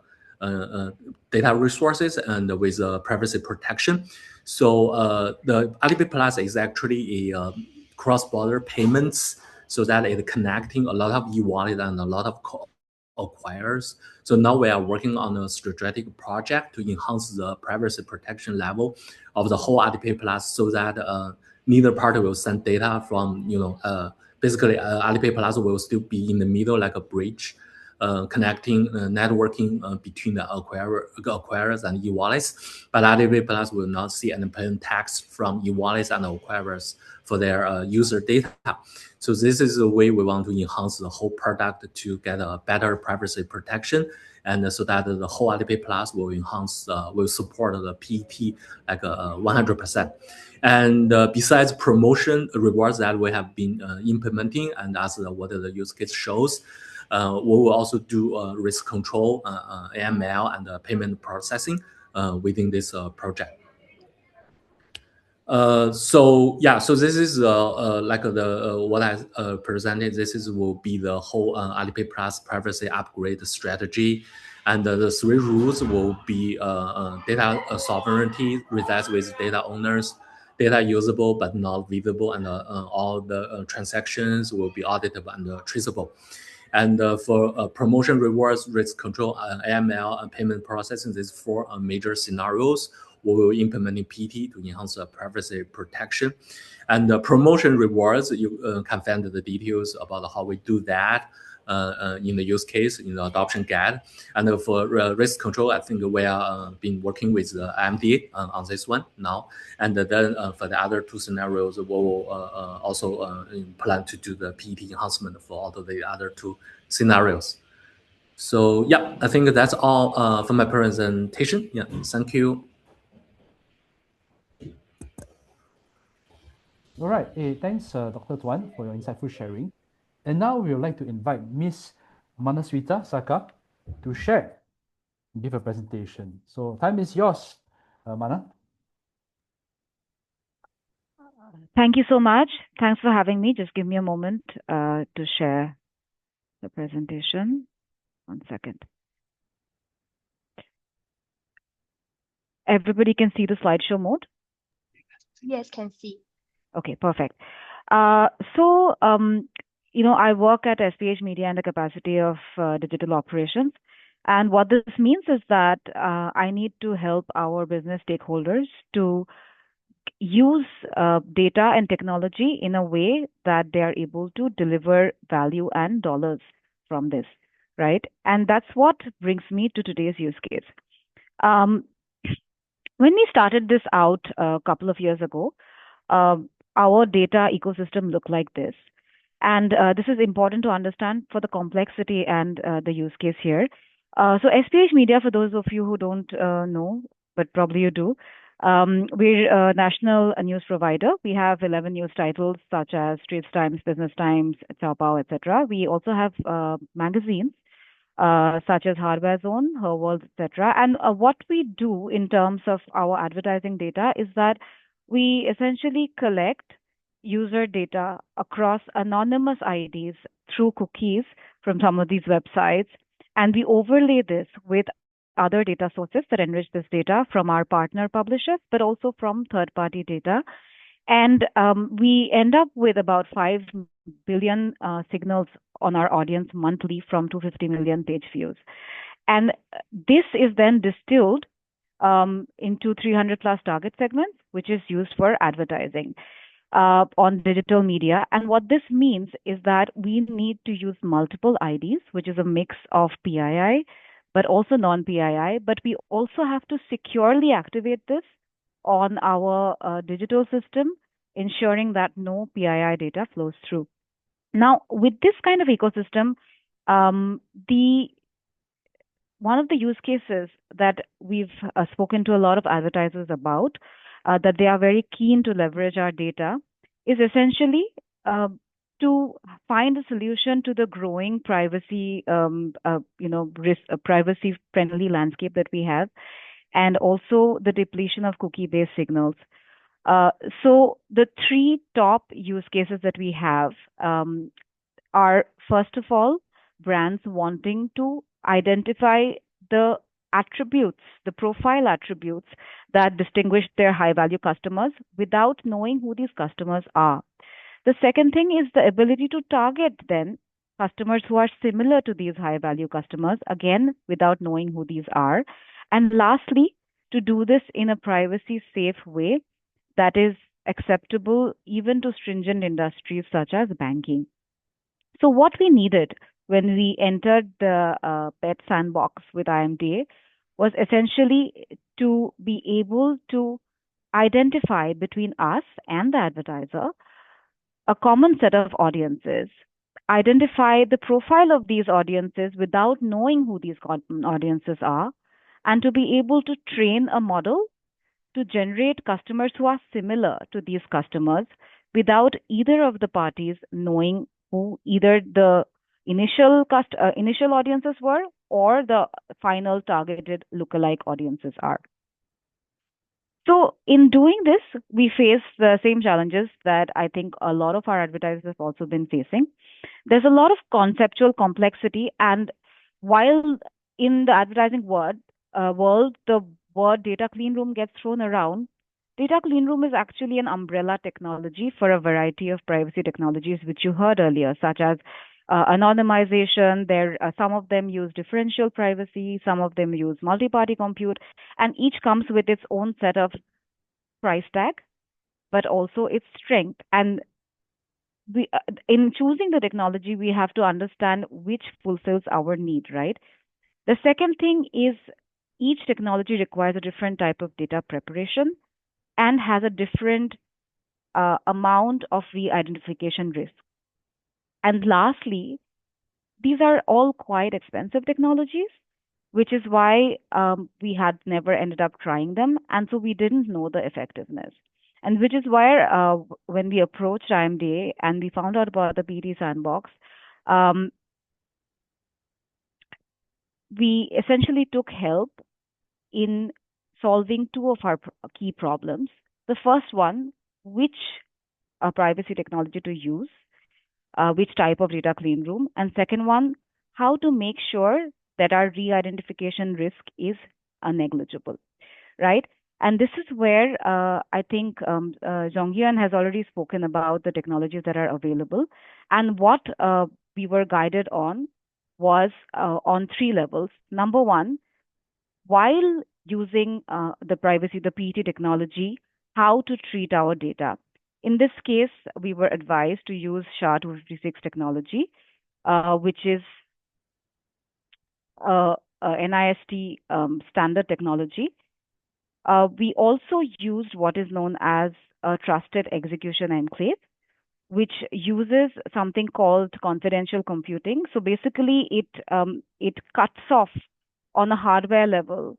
data resources and with privacy protection. So the Alipay Plus is actually a cross-border payments, so that it's connecting a lot of e-wallet and a lot of acquirers. So now we are working on a strategic project to enhance the privacy protection level of the whole Alipay Plus, so that neither party will send data from, basically Alipay Plus will still be in the middle like a bridge, connecting networking between the acquirers and e-wallets, but Alipay Plus will not see any plain text from e-wallets and acquirers for their user data. So this is the way we want to enhance the whole product to get a better privacy protection, and so that the whole Alipay Plus will enhance, will support the PET like 100%. And besides promotion rewards that we have been implementing, and as what the use case shows, we will also do risk control, AML, and payment processing within this project. So this is like what I presented. This will be the whole Alipay Plus privacy upgrade strategy, and the 3 rules will be data sovereignty resides with data owners, data usable but not visible, and all the transactions will be auditable and traceable. And for promotion, rewards, risk control, AML, and payment processing, these four major scenarios, we will implement in PT to enhance privacy protection. And promotion rewards, you can find the details about how we do that in the use case, in the adoption guide. And for risk control, I think we are been working with the IMDA on this one now. And then for the other two scenarios, we will also plan to do the PET enhancement for all of the other two scenarios. So yeah, I think that's all for my presentation. Yeah, thank you. All right. Thanks, Dr. Tuan, for your insightful sharing. And now we would like to invite Ms. Manaswita Saka to share, give a presentation. So time is yours, Mana. Thank you so much. Thanks for having me. Just give me a moment to share the presentation. 1 second. Everybody can see the slideshow mode? Yes, can see. Okay, perfect. I work at SPH Media in the capacity of digital operations. And what this means is that I need to help our business stakeholders to use data and technology in a way that they are able to deliver value and dollars from this, right? And that's what brings me to today's use case. When we started this out a couple of years ago, our data ecosystem looked like this. And this is important to understand for the complexity and the use case here. So SPH Media, for those of you who don't know, but probably you do, we're a national news provider. We have 11 news titles such as Straits Times, Business Times, Taobao, etc. We also have magazines such as Hardware Zone, Her World, etc. And what we do in terms of our advertising data is that we essentially collect user data across anonymous IDs through cookies from some of these websites, and we overlay this with other data sources that enrich this data from our partner publishers, but also from third-party data. And we end up with about 5 billion signals on our audience monthly from 250 million page views. And this is then distilled into 300 plus target segments, which is used for advertising on digital media. And what this means is that we need to use multiple IDs, which is a mix of PII, but also non-PII. But we also have to securely activate this on our digital system, ensuring that no PII data flows through. Now, with this kind of ecosystem, one of the use cases that we've spoken to a lot of advertisers about, that they are very keen to leverage our data, is essentially to find a solution to the growing privacy, privacy-friendly landscape that we have, and also the depletion of cookie-based signals. So the 3 top use cases that we have are, first of all, brands wanting to identify the attributes, the profile attributes that distinguish their high-value customers without knowing who these customers are. The second thing is the ability to target then customers who are similar to these high-value customers, again, without knowing who these are. And lastly, to do this in a privacy-safe way that is acceptable even to stringent industries such as banking. So what we needed when we entered the PET sandbox with IMDA was essentially to be able to identify between us and the advertiser a common set of audiences, identify the profile of these audiences without knowing who these audiences are, and to be able to train a model to generate customers who are similar to these customers without either of the parties knowing who either the initial audiences were or the final targeted lookalike audiences are. So in doing this, we face the same challenges that I think a lot of our advertisers have also been facing. There's a lot of conceptual complexity, and while in the advertising world, the word data clean room gets thrown around, Data clean room is actually an umbrella technology for a variety of privacy technologies, which you heard earlier, such as anonymization. Some of them use differential privacy, some of them use multi-party compute, and each comes with its own set of price tag, but also its strength. And in choosing the technology, we have to understand which fulfills our need, right? The second thing is each technology requires a different type of data preparation and has a different amount of re-identification risk. And lastly, these are all quite expensive technologies, which is why we had never ended up trying them. And so we didn't know the effectiveness. And which is why when we approached IMDA and we found out about the PET sandbox, we essentially took help in solving two of our key problems. The first one, which privacy technology to use, which type of data clean room, and second one, how to make sure that our re-identification risk is negligible, right? And this is where I think Jonghyun has already spoken about the technologies that are available. And what we were guided on was on three levels. Number one, while using the PET technology, how to treat our data. In this case, we were advised to use SHA-256 technology, which is a NIST standard technology. We also used what is known as a trusted execution enclave, which uses something called confidential computing. So basically, it cuts off on a hardware level.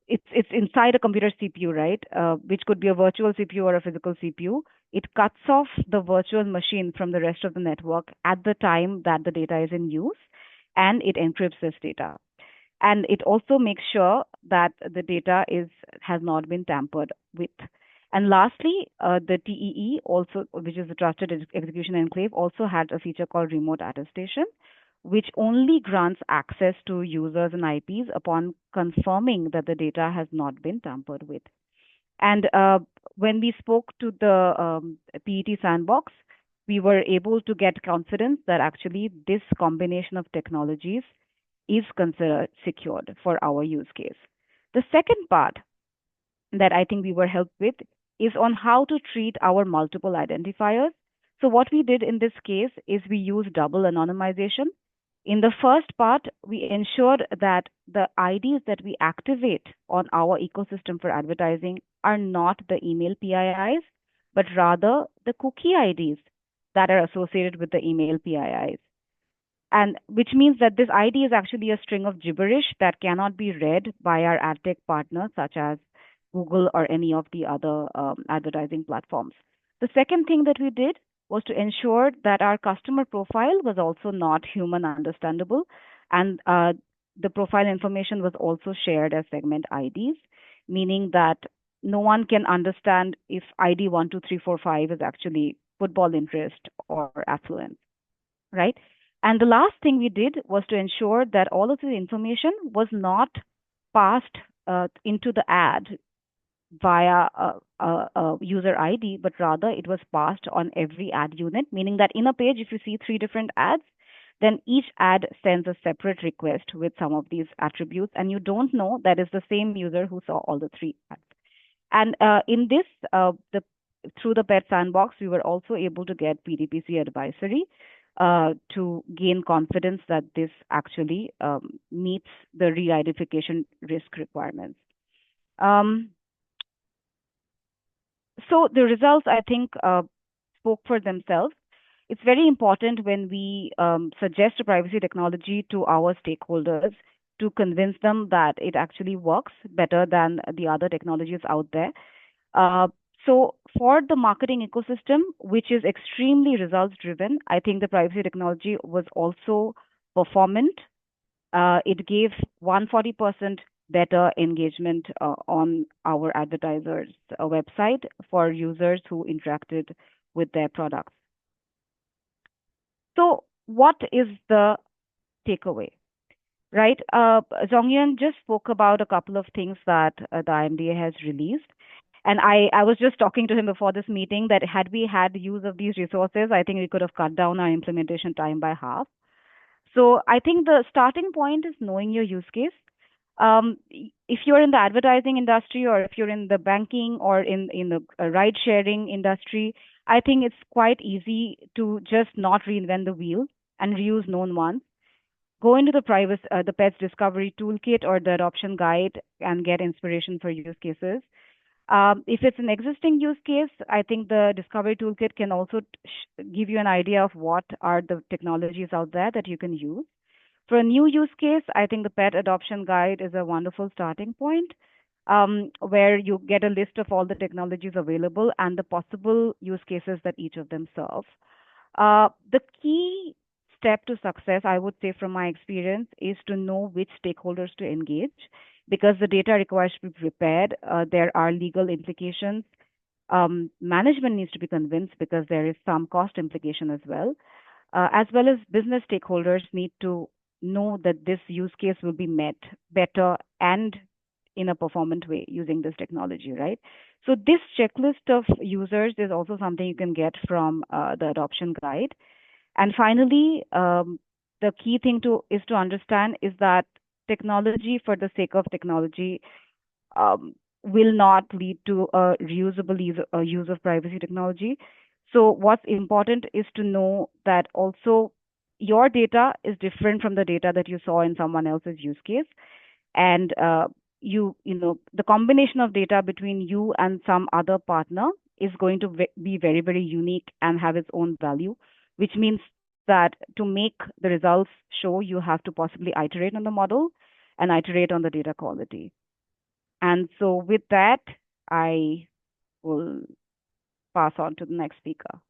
It's inside a computer CPU, right? Which could be a virtual CPU or a physical CPU. It cuts off the virtual machine from the rest of the network at the time that the data is in use, and it encrypts this data. And it also makes sure that the data has not been tampered with. And lastly, the TEE also, which is the Trusted Execution Enclave, also had a feature called remote attestation, which only grants access to users and IPs upon confirming that the data has not been tampered with. And when we spoke to the PET sandbox, we were able to get confidence that actually this combination of technologies is considered secured for our use case. The second part that I think we were helped with is on how to treat our multiple identifiers. So what we did in this case is we used double anonymization. In the first part, we ensured that the IDs that we activate on our ecosystem for advertising are not the email PIIs, but rather the cookie IDs that are associated with the email PIIs. And which means that this ID is actually a string of gibberish that cannot be read by our ad tech partners, such as Google or any of the other advertising platforms. The second thing that we did was to ensure that our customer profile was also not human understandable, and the profile information was also shared as segment IDs, meaning that no one can understand if ID 12345 is actually football interest or affluence, right? And the last thing we did was to ensure that all of the information was not passed into the ad via a user ID, but rather it was passed on every ad unit, meaning that in a page, if you see 3 different ads, then each ad sends a separate request with some of these attributes, and you don't know that is the same user who saw all the 3 ads. And in this, through the PET sandbox, we were also able to get PDPC advisory to gain confidence that this actually meets the re-identification risk requirements. So the results, I think, spoke for themselves. It's very important when we suggest a privacy technology to our stakeholders to convince them that it actually works better than the other technologies out there. So for the marketing ecosystem, which is extremely results driven, I think the privacy technology was also performant. It gave 140% better engagement on our advertisers' website for users who interacted with their products. So what is the takeaway? Right? Jonghyun just spoke about a couple of things that the IMDA has released. And I was just talking to him before this meeting that had we had use of these resources, I think we could have cut down our implementation time by half. So I think the starting point is knowing your use case. If you're in the advertising industry, or if you're in the banking, or in the ride sharing industry, I think it's quite easy to just not reinvent the wheel and reuse known ones. Go into the Pets Discovery Toolkit or the Adoption Guide and get inspiration for use cases. If it's an existing use case, I think the Discovery Toolkit can also give you an idea of what are the technologies out there that you can use. For a new use case, I think the Pet Adoption Guide is a wonderful starting point, where you get a list of all the technologies available and the possible use cases that each of them serve. The key step to success, I would say from my experience, is to know which stakeholders to engage, because the data requires to be prepared. There are legal implications. Management needs to be convinced because there is some cost implication as well as business stakeholders need to know that this use case will be met better and in a performant way using this technology, right? So this checklist of users is also something you can get from the adoption guide. And finally, the key thing is to understand is that technology for the sake of technology will not lead to a reusable use of privacy technology. So what's important is to know that also your data is different from the data that you saw in someone else's use case. And the combination of data between you and some other partner is going to be very, very unique and have its own value, which means that to make the results show, you have to possibly iterate on the model and iterate on the data quality. And so with that, I will pass on to the next speaker.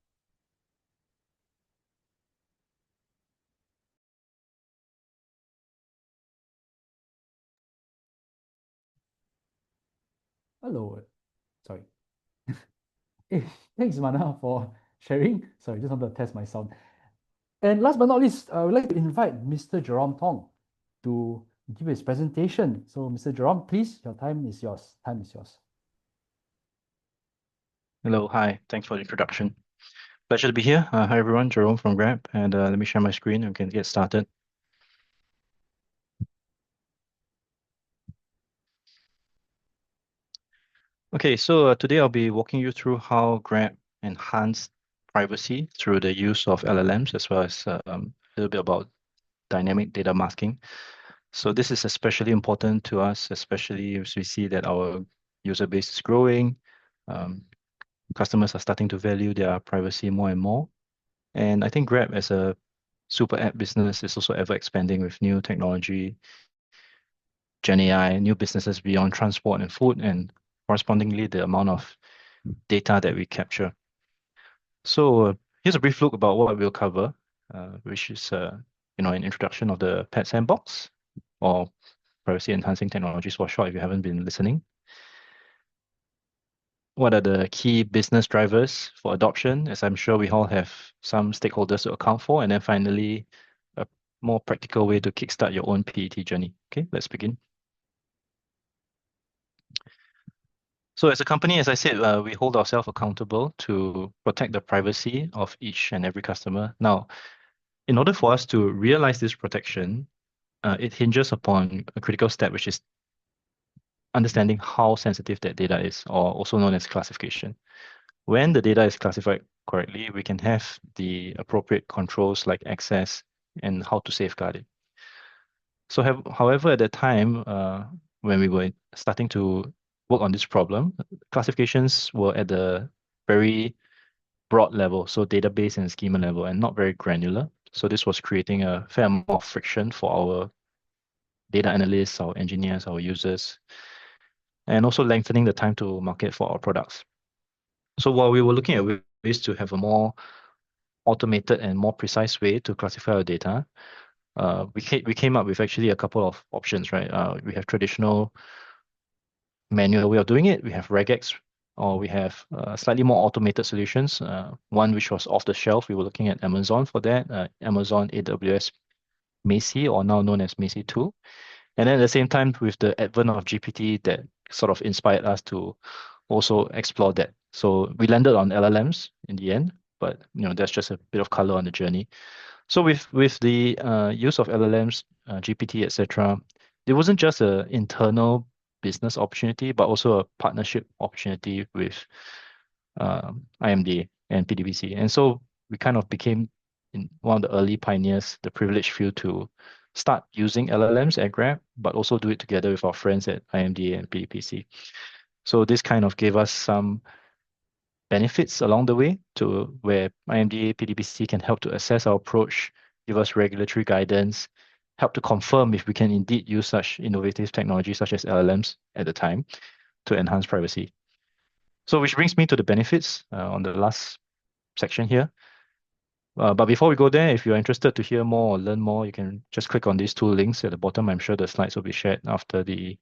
Hello. Sorry. Thanks, Mana, for sharing. Sorry, just want to test my sound. And last but not least, I would like to invite Mr. Jerome Tong to give his presentation. So, Mr. Jerome, please, your time is yours. Time is yours. Hello, hi. Thanks for the introduction. Pleasure to be here. Hi, everyone. Jerome from Grab. And let me share my screen and we can get started. Okay, so today I'll be walking you through how Grab enhanced privacy through the use of LLMs, as well as a little bit about dynamic data masking. So this is especially important to us, especially as we see that our user base is growing. Customers are starting to value their privacy more and more. And I think Grab as a super app business is also ever expanding with new technology, Gen AI, new businesses beyond transport and food, and correspondingly the amount of data that we capture. So here's a brief look about what we'll cover, which is an introduction of the Pet Sandbox, or privacy enhancing technologies for short if you haven't been listening. What are the key business drivers for adoption, as I'm sure we all have some stakeholders to account for, and then finally a more practical way to kickstart your own PET journey. Okay, let's begin. So as a company, as I said, we hold ourselves accountable to protect the privacy of each and every customer. Now, in order for us to realize this protection, it hinges upon a critical step, which is understanding how sensitive that data is, or also known as classification. When the data is classified correctly, we can have the appropriate controls like access and how to safeguard it. So however, at the time, when we were starting to work on this problem, classifications were at the very broad level, so database and schema level, and not very granular. So this was creating a fair amount of friction for our data analysts, our engineers, our users, and also lengthening the time to market for our products. So while we were looking at ways to have a more automated and more precise way to classify our data, we came up with actually a couple of options, right? We have traditional manual way of doing it. We have regex, or we have slightly more automated solutions. One which was off the shelf, we were looking at Amazon for that, Amazon AWS Macie, or now known as Macie 2. And then at the same time, with the advent of GPT, that sort of inspired us to also explore that. So we landed on LLMs in the end, but that's just a bit of color on the journey. So with the use of LLMs, GPT, etc., it wasn't just an internal business opportunity, but also a partnership opportunity with IMDA and PDPC. And so we kind of became one of the early pioneers, the privileged few to start using LLMs at Grab, but also do it together with our friends at IMDA and PDPC. So this kind of gave us some benefits along the way to where IMDA, PDPC can help to assess our approach, give us regulatory guidance, help to confirm if we can indeed use such innovative technology such as LLMs at the time to enhance privacy. So which brings me to the benefits on the last section here. But before we go there, if you're interested to hear more or learn more, you can just click on these two links at the bottom. I'm sure the slides will be shared after the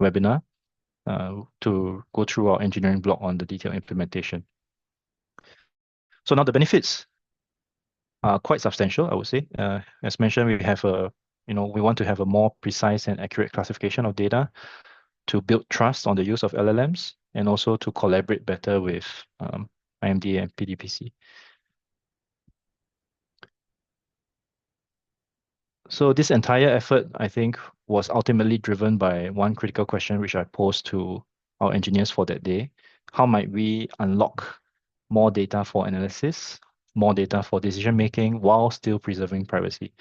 webinar to go through our engineering blog on the detailed implementation. So now the benefits are quite substantial, I would say. As mentioned, we have we want to have a more precise and accurate classification of data to build trust on the use of LLMs and also to collaborate better with IMDA and PDPC. So this entire effort, I think, was ultimately driven by one critical question which I posed to our engineers for that day. How might we unlock more data for analysis, more data for decision making while still preserving privacy?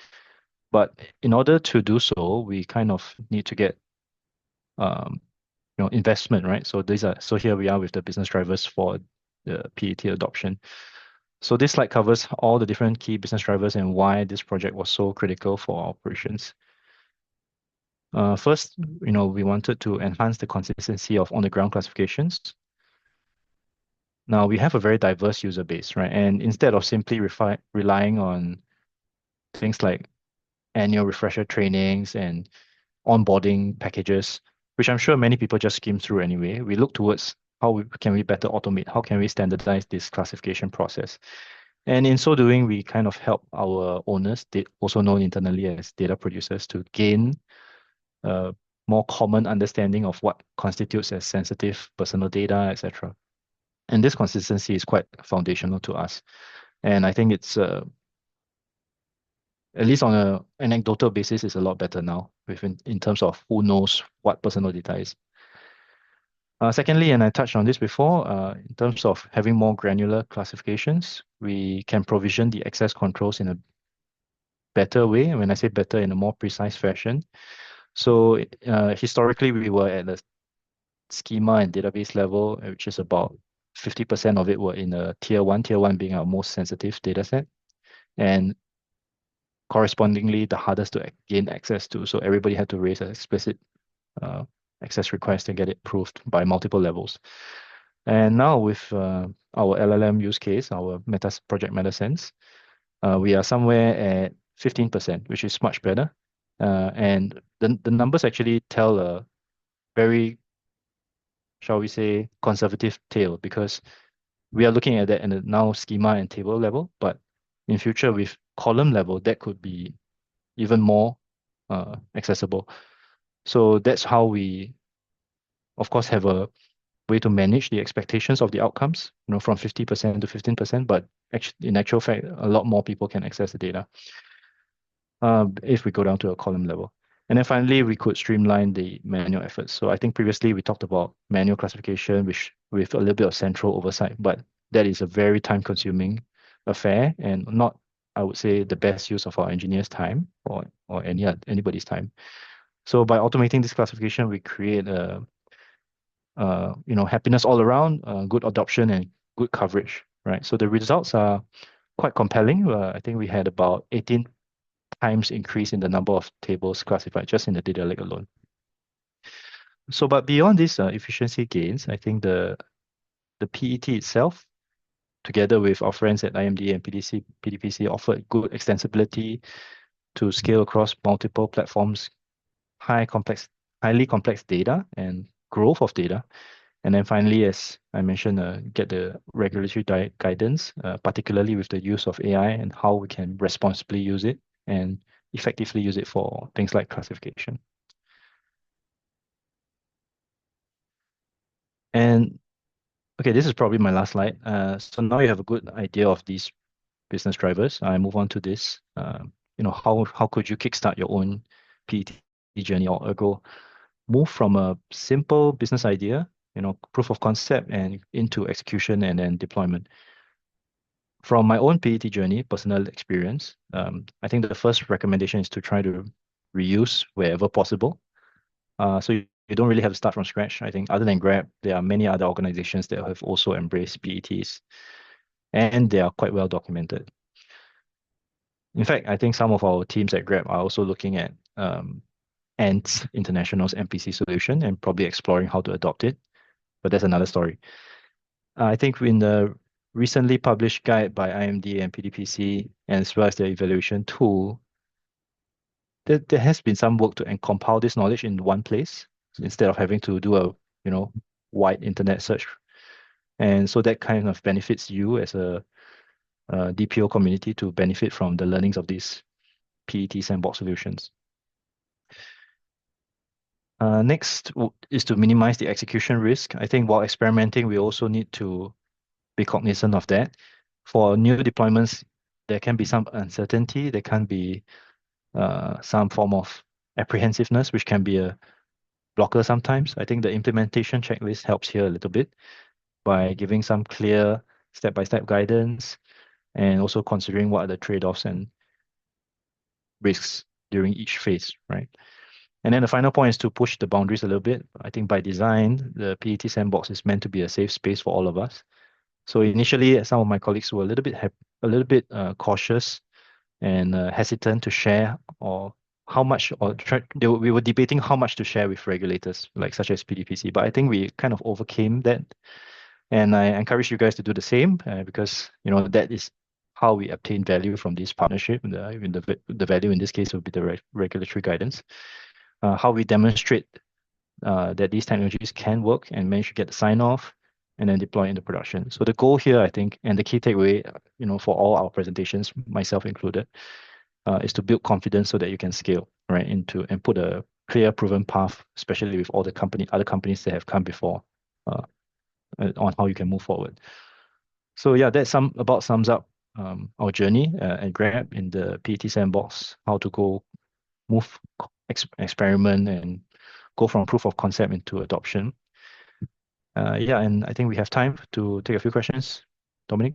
But in order to do so, we kind of need to get investment, right? So here we are with the business drivers for the PET adoption. So this slide covers all the different key business drivers and why this project was so critical for our operations. First, we wanted to enhance the consistency of on-the-ground classifications. Now, we have a very diverse user base, right? And instead of simply relying on things like annual refresher trainings and onboarding packages, which I'm sure many people just skim through anyway, we look towards how can we better automate, how can we standardize this classification process. And in so doing, we kind of help our owners, also known internally as data producers, to gain a more common understanding of what constitutes as sensitive personal data, etc. And this consistency is quite foundational to us. And I think it's, at least on an anecdotal basis, is a lot better now in terms of who knows what personal data is. Secondly, and I touched on this before, in terms of having more granular classifications, we can provision the access controls in a better way. And when I say better, in a more precise fashion. So historically, we were at the schema and database level, which is about 50% of it were in a tier 1 being our most sensitive data set. And correspondingly, the hardest to gain access to. So everybody had to raise an explicit access request and get it approved by multiple levels. And now with our LLM use case, our project MetaSense, we are somewhere at 15%, which is much better. And the numbers actually tell a very, shall we say, conservative tale, because we are looking at that in a now schema and table level, but in future with column level, that could be even more accessible. So that's how we, of course, have a way to manage the expectations of the outcomes, from 50% to 15%, but in actual fact, a lot more people can access the data if we go down to a column level. And then finally, we could streamline the manual efforts. So I think previously we talked about manual classification, which with a little bit of central oversight, but that is a very time-consuming affair and not, I would say, the best use of our engineers' time or anybody's time. So by automating this classification, we create happiness all around, good adoption and good coverage, right? So the results are quite compelling. I think we had about 18 times increase in the number of tables classified just in the data lake alone. So, but beyond these efficiency gains, I think the PET itself, together with our friends at IMDA and PDPC, offered good extensibility to scale across multiple platforms, highly complex data and growth of data. And then finally, as I mentioned, get the regulatory guidance, particularly with the use of AI and how we can responsibly use it and effectively use it for things like classification. And okay, this is probably my last slide. So now you have a good idea of these business drivers. I move on to this. How could you kickstart your own PET journey, or ergo move from a simple business idea, proof of concept, and into execution and then deployment. From my own PET journey, personal experience, I think the first recommendation is to try to reuse wherever possible. So you don't really have to start from scratch. I think other than Grab, there are many other organizations that have also embraced PETs, and they are quite well documented. In fact, I think some of our teams at Grab are also looking at Ant International's MPC solution and probably exploring how to adopt it, but that's another story. I think in the recently published guide by IMD and PDPC, and as well as the evaluation tool, there has been some work to compile this knowledge in one place instead of having to do a wide internet search. And so that kind of benefits you as a DPO community to benefit from the learnings of these PET sandbox solutions. Next is to minimize the execution risk. I think while experimenting, we also need to be cognizant of that. For new deployments, there can be some uncertainty. There can be some form of apprehensiveness, which can be a blocker sometimes. I think the implementation checklist helps here a little bit by giving some clear step-by-step guidance and also considering what are the trade-offs and risks during each phase, right? And then the final point is to push the boundaries a little bit. I think by design, the PET sandbox is meant to be a safe space for all of us. So initially, some of my colleagues were a little bit cautious and hesitant to share or how much, or we were debating how much to share with regulators, like such as PDPC. But I think we kind of overcame that, and I encourage you guys to do the same because that is how we obtain value from this partnership. The value in this case will be the regulatory guidance. How we demonstrate that these technologies can work and manage to get the sign off and then deploy into production. So the goal here, I think, and the key takeaway, for all our presentations, myself included, is to build confidence so that you can scale right into and put a clear, proven path, especially with all the other companies that have come before, on how you can move forward. So yeah, that sums up our journey at Grab in the PET sandbox, how to go move, experiment, and go from proof of concept into adoption. And I think we have time to take a few questions. Dominic?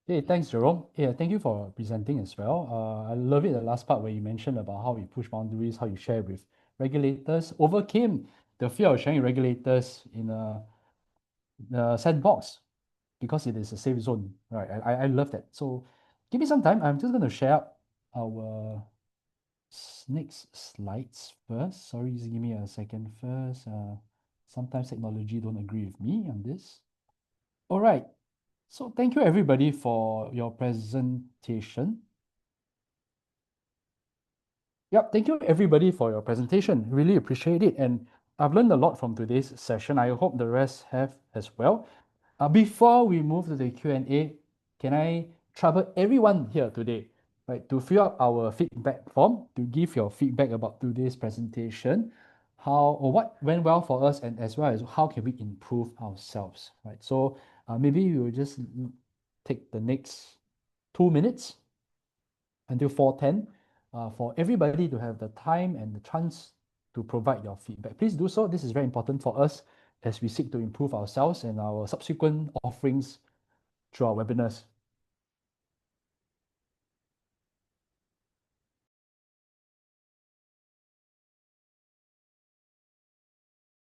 Hey, thanks, Jerome. Yeah, thank you for presenting as well. I love it, the last part where you mentioned about how you push boundaries, how you share with regulators, overcame the fear of sharing regulators in a sandbox because it is a safe zone, right? I love that. So give me some time. I'm just going to share our next slides first. Sorry, just give me a second first. Sometimes technology don't agree with me on this. All right. So thank you everybody for your presentation. Yep, thank you everybody for your presentation. Really appreciate it. And I've learned a lot from today's session. I hope the rest have as well. Before we move to the Q&A, can I trouble everyone here today, right, to fill out our feedback form, to give your feedback about today's presentation, how or what went well for us, and as well as how can we improve ourselves, right? So maybe we will just take the next 2 minutes until 4:10 for everybody to have the time and the chance to provide your feedback. Please do so. This is very important for us as we seek to improve ourselves and our subsequent offerings through our webinars.